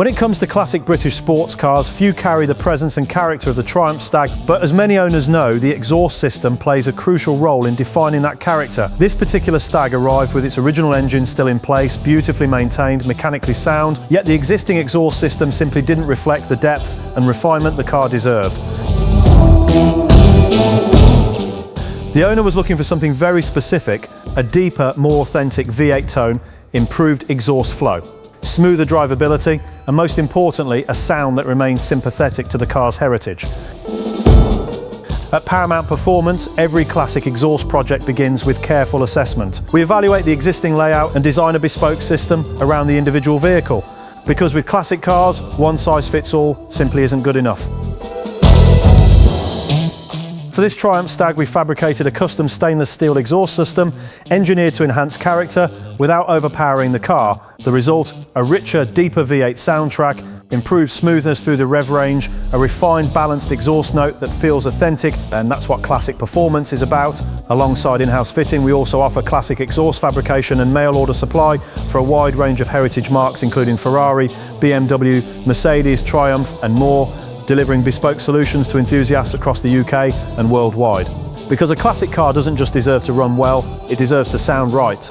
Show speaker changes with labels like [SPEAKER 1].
[SPEAKER 1] When it comes to classic British sports cars, few carry the presence and character of the Triumph Stag, but as many owners know, the exhaust system plays a crucial role in defining that character. This particular Stag arrived with its original engine still in place, beautifully maintained, mechanically sound, yet the existing exhaust system simply didn't reflect the depth and refinement the car deserved. The owner was looking for something very specific, a deeper, more authentic V8 tone, improved exhaust flow, smoother drivability, and most importantly, a sound that remains sympathetic to the car's heritage. At Paramount Performance, every classic exhaust project begins with careful assessment. We evaluate the existing layout and design a bespoke system around the individual vehicle, because with classic cars, one size fits all simply isn't good enough. For this Triumph Stag, we fabricated a custom stainless steel exhaust system, engineered to enhance character without overpowering the car. The result, a richer, deeper V8 soundtrack, improved smoothness through the rev range, a refined, balanced exhaust note that feels authentic, and that's what classic performance is about. Alongside in-house fitting, we also offer classic exhaust fabrication and mail order supply for a wide range of heritage marques, including Ferrari, BMW, Mercedes, Triumph, and more, delivering bespoke solutions to enthusiasts across the UK and worldwide. Because a classic car doesn't just deserve to run well, it deserves to sound right.